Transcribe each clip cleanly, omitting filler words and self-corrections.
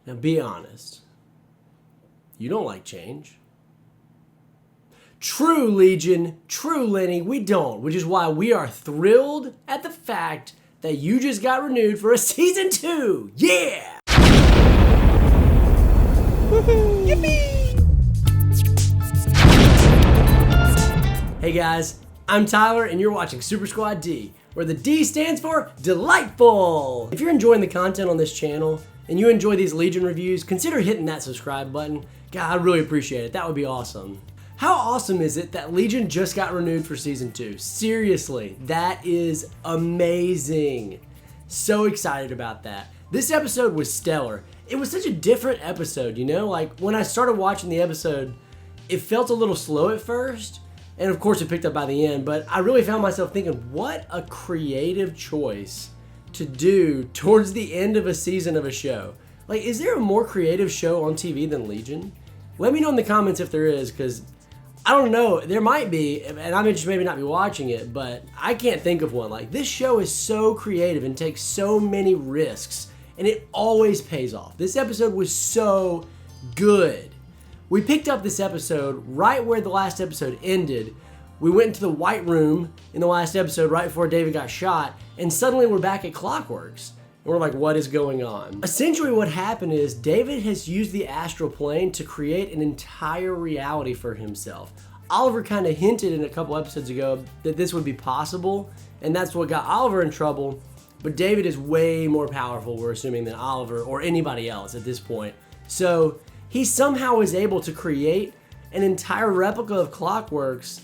Now be honest. You don't like change. True, Legion. True, Lenny. We don't. Which is why we are thrilled at the fact that you just got renewed for a season 2. Yeah! Woohoo! Yippee! Hey guys, I'm Tyler and you're watching Super Squad D, where the D stands for delightful. If you're enjoying the content on this channel and you enjoy these Legion reviews, consider hitting that subscribe button. God, I'd really appreciate it. That would be awesome. How awesome is it that Legion just got renewed for season 2? Seriously, that is amazing. So excited about that. This episode was stellar. It was such a different episode, you know? Like, when I started watching the episode, it felt a little slow at first, and of course it picked up by the end, but I really found myself thinking, what a creative choice to do towards the end of a season of a show. Like, is there a more creative show on TV than Legion? Let me know in the comments if there is, because I don't know, there might be, and I may just maybe not be watching it, but I can't think of one. Like, this show is so creative and takes so many risks, and it always pays off. This episode was so good. We picked up this episode right where the last episode ended. We went into the White Room in the last episode right before David got shot, and suddenly we're back at Clockworks. And we're like, what is going on? Essentially what happened is David has used the astral plane to create an entire reality for himself. Oliver kind of hinted in a couple episodes ago that this would be possible, and that's what got Oliver in trouble. But David is way more powerful, we're assuming, than Oliver or anybody else at this point. So he somehow is able to create an entire replica of Clockworks,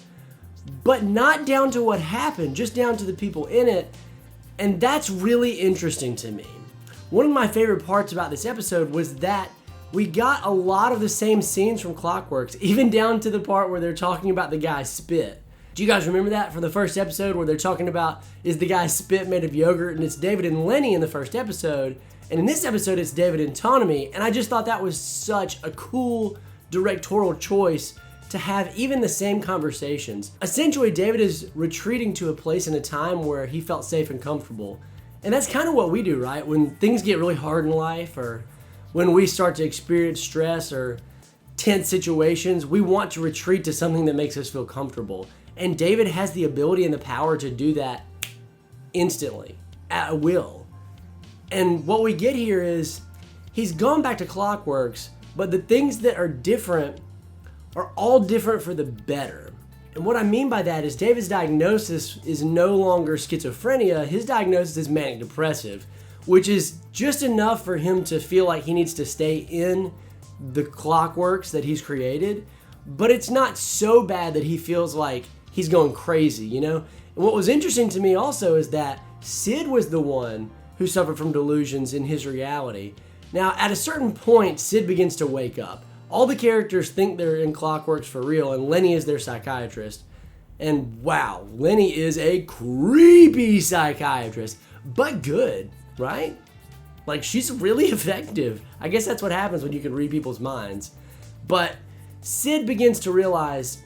but not down to what happened, just down to the people in it. And that's really interesting to me. One of my favorite parts about this episode was that we got a lot of the same scenes from Clockworks, even down to the part where they're talking about the guy's spit. Do you guys remember that from the first episode where they're talking about, is the guy's spit made of yogurt? And it's David and Lenny in the first episode. And in this episode, it's David and Autonomy. And I just thought that was such a cool directorial choice to have even the same conversations. Essentially, David is retreating to a place in a time where he felt safe and comfortable. And that's kind of what we do, right? When things get really hard in life, or when we start to experience stress or tense situations, we want to retreat to something that makes us feel comfortable. And David has the ability and the power to do that instantly, at will. And what we get here is he's gone back to Clockworks, but the things that are different are all different for the better. And what I mean by that is David's diagnosis is no longer schizophrenia. His diagnosis is manic depressive, which is just enough for him to feel like he needs to stay in the Clockworks that he's created, but it's not so bad that he feels like he's going crazy, you know? And what was interesting to me also is that Sid was the one who suffered from delusions in his reality. Now, at a certain point, Sid begins to wake up. All the characters think they're in Clockworks for real, and Lenny is their psychiatrist. And wow, Lenny is a creepy psychiatrist, but good, right? Like, she's really effective. I guess that's what happens when you can read people's minds. But Sid begins to realize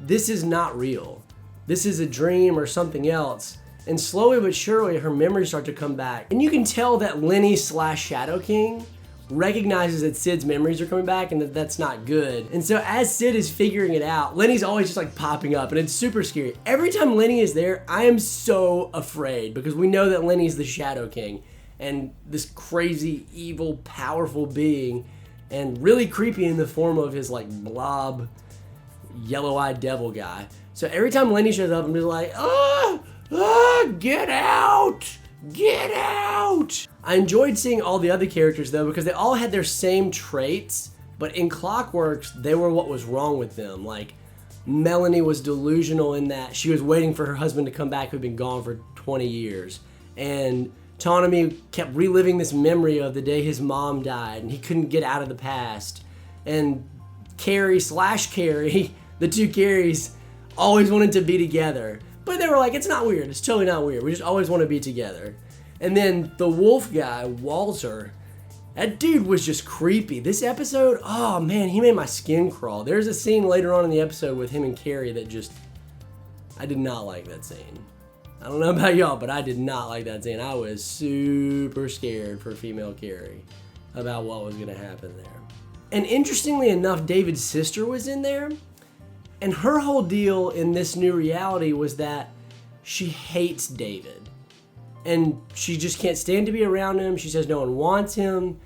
this is not real. This is a dream or something else. And slowly but surely, her memories start to come back. And you can tell that Lenny / Shadow King recognizes that Sid's memories are coming back and that that's not good. And so as Sid is figuring it out, Lenny's always just like popping up, and it's super scary. Every time Lenny is there, I am so afraid, because we know that Lenny's the Shadow King and this crazy, evil, powerful being, and really creepy in the form of his like blob, yellow-eyed devil guy. So every time Lenny shows up, I'm just like, get out! Get out! I enjoyed seeing all the other characters though, because they all had their same traits, but in Clockworks, they were what was wrong with them. Like, Melanie was delusional in that she was waiting for her husband to come back who'd been gone for 20 years. And Autonomy kept reliving this memory of the day his mom died, and he couldn't get out of the past. And Carrie / Carrie, the two Carries, always wanted to be together. But they were like, it's not weird. It's totally not weird. We just always want to be together. And then the wolf guy, Walter, that dude was just creepy. This episode, oh man, he made my skin crawl. There's a scene later on in the episode with him and Carrie that just, I did not like that scene. I don't know about y'all, but I did not like that scene. I was super scared for female Carrie. about what was going to happen there. And interestingly enough, David's sister was in there, and her whole deal in this new reality was that she hates David. And she just can't stand to be around him. She says no one wants him.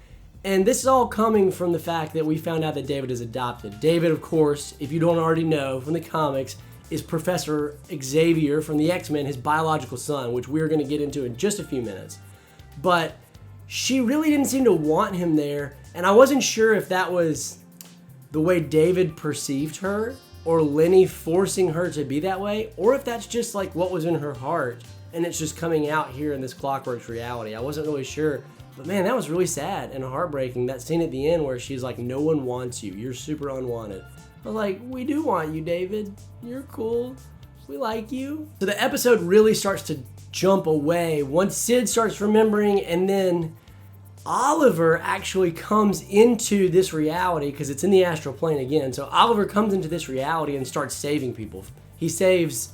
And this is all coming from the fact that we found out that David is adopted. David, of course, if you don't already know from the comics, is Professor Xavier from the X-Men, his biological son, which we're going to get into in just a few minutes. But she really didn't seem to want him there, and I wasn't sure if that was the way David perceived her, or Lenny forcing her to be that way, or if that's just like what was in her heart, and it's just coming out here in this Clockworks reality. I wasn't really sure. But man, that was really sad and heartbreaking, that scene at the end where she's like, no one wants you. You're super unwanted. I was like, we do want you, David. You're cool. We like you. So the episode really starts to jump away once Sid starts remembering, and then Oliver actually comes into this reality because it's in the astral plane again. So Oliver comes into this reality and starts saving people. He saves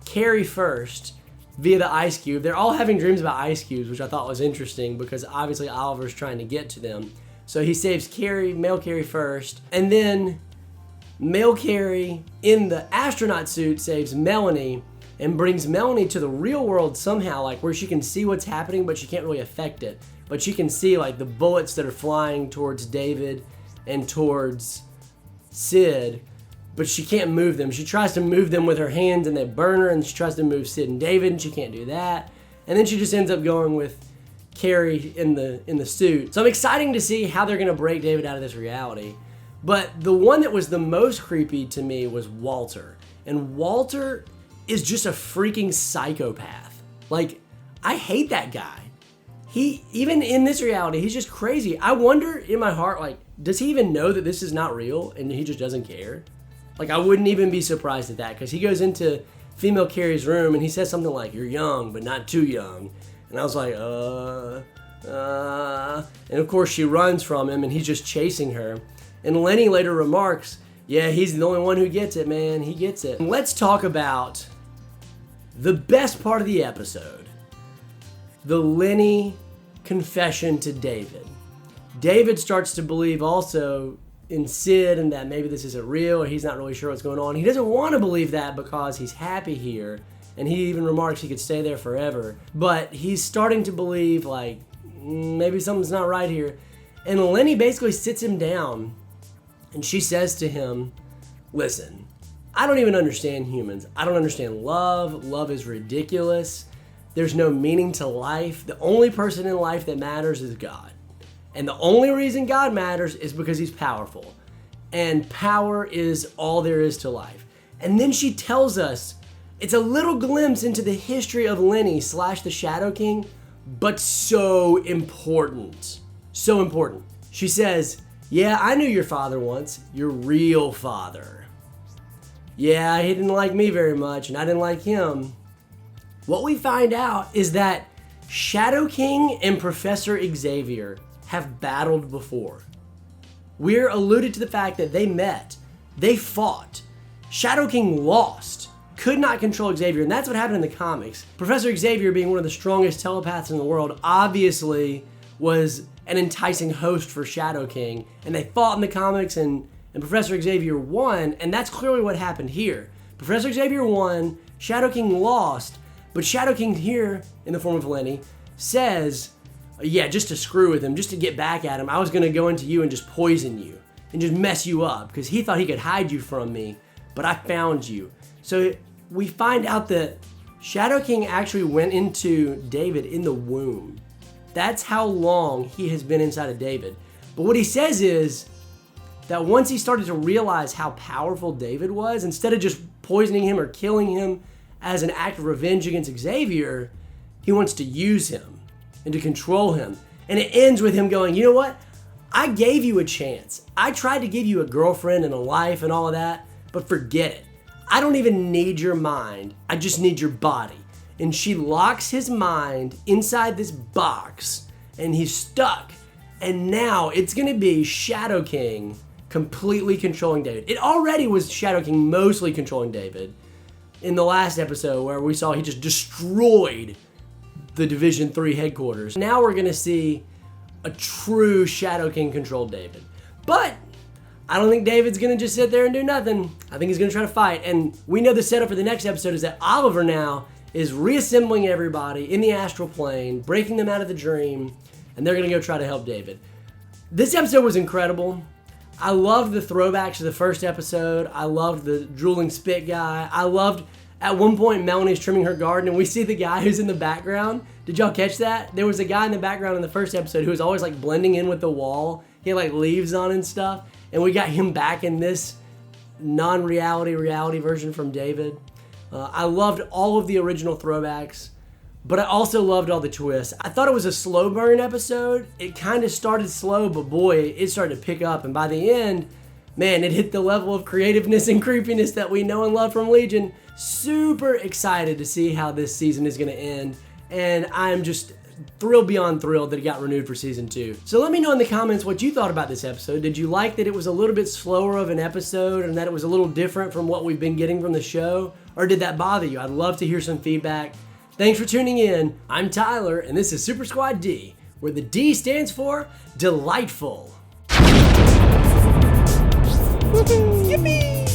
Carrie first via the ice cube. They're all having dreams about ice cubes, which I thought was interesting because obviously Oliver's trying to get to them. So he saves Carrie, male Carrie first, and then male Carrie in the astronaut suit saves Melanie and brings Melanie to the real world somehow, like where she can see what's happening, but she can't really affect it. But she can see like the bullets that are flying towards David and towards Sid, but she can't move them. She tries to move them with her hands and they burn her, and she tries to move Sid and David and she can't do that. And then she just ends up going with Carrie in the suit. So I'm excited to see how they're gonna break David out of this reality. But the one that was the most creepy to me was Walter. And Walter is just a freaking psychopath. Like, I hate that guy. He, even in this reality, he's just crazy. I wonder in my heart, like, does he even know that this is not real and he just doesn't care? Like, I wouldn't even be surprised at that, because he goes into female Carrie's room and he says something like, you're young, but not too young. And I was like, and of course she runs from him and he's just chasing her. And Lenny later remarks, yeah, he's the only one who gets it, man. He gets it. And let's talk about the best part of the episode. The Lenny confession to David. David starts to believe also in Sid and that maybe this isn't real, or he's not really sure what's going on. He doesn't want to believe that because he's happy here, and he even remarks he could stay there forever. But he's starting to believe like maybe something's not right here. And Lenny basically sits him down and she says to him, listen, I don't even understand humans. I don't understand love. Love is ridiculous. There's no meaning to life. The only person in life that matters is God. And the only reason God matters is because he's powerful. And power is all there is to life. And then she tells us, it's a little glimpse into the history of Lenny / the Shadow King, but so important. So important. She says, yeah, I knew your father once, your real father. Yeah, he didn't like me very much, and I didn't like him. What we find out is that Shadow King and Professor Xavier have battled before. We're alluded to the fact that they met, they fought. Shadow King lost, could not control Xavier, and that's what happened in the comics. Professor Xavier, being one of the strongest telepaths in the world, obviously was an enticing host for Shadow King, and they fought in the comics, and Professor Xavier won, and that's clearly what happened here. Professor Xavier won, Shadow King lost, but Shadow King here, in the form of Lenny, says, yeah, just to screw with him, just to get back at him, I was going to go into you and just poison you and just mess you up because he thought he could hide you from me, but I found you. So we find out that Shadow King actually went into David in the womb. That's how long he has been inside of David. But what he says is that once he started to realize how powerful David was, instead of just poisoning him or killing him as an act of revenge against Xavier, he wants to use him and to control him. And it ends with him going, you know what? I gave you a chance. I tried to give you a girlfriend and a life and all of that, but forget it. I don't even need your mind. I just need your body. And she locks his mind inside this box and he's stuck. And now it's gonna be Shadow King completely controlling David. It already was Shadow King mostly controlling David in the last episode where we saw he just destroyed the Division 3 headquarters. Now we're gonna see a true Shadow King controlled David. But I don't think David's gonna just sit there and do nothing. I think he's gonna try to fight. And we know the setup for the next episode is that Oliver now is reassembling everybody in the astral plane, breaking them out of the dream, and they're gonna go try to help David. This episode was incredible. I loved the throwbacks to the first episode. I loved the drooling spit guy. I loved, at one point, Melanie's trimming her garden, and we see the guy who's in the background. Did y'all catch that? There was a guy in the background in the first episode who was always like blending in with the wall. He had like leaves on and stuff. And we got him back in this reality version from David. I loved all of the original throwbacks, but I also loved all the twists. I thought it was a slow burn episode. It kind of started slow, but boy, it started to pick up. And by the end, man, it hit the level of creativeness and creepiness that we know and love from Legion. Super excited to see how this season is going to end. And I'm just thrilled beyond thrilled that it got renewed for season 2. So let me know in the comments what you thought about this episode. Did you like that it was a little bit slower of an episode and that it was a little different from what we've been getting from the show? Or did that bother you? I'd love to hear some feedback. Thanks for tuning in. I'm Tyler, and this is Super Squad D, where the D stands for delightful. Yippee!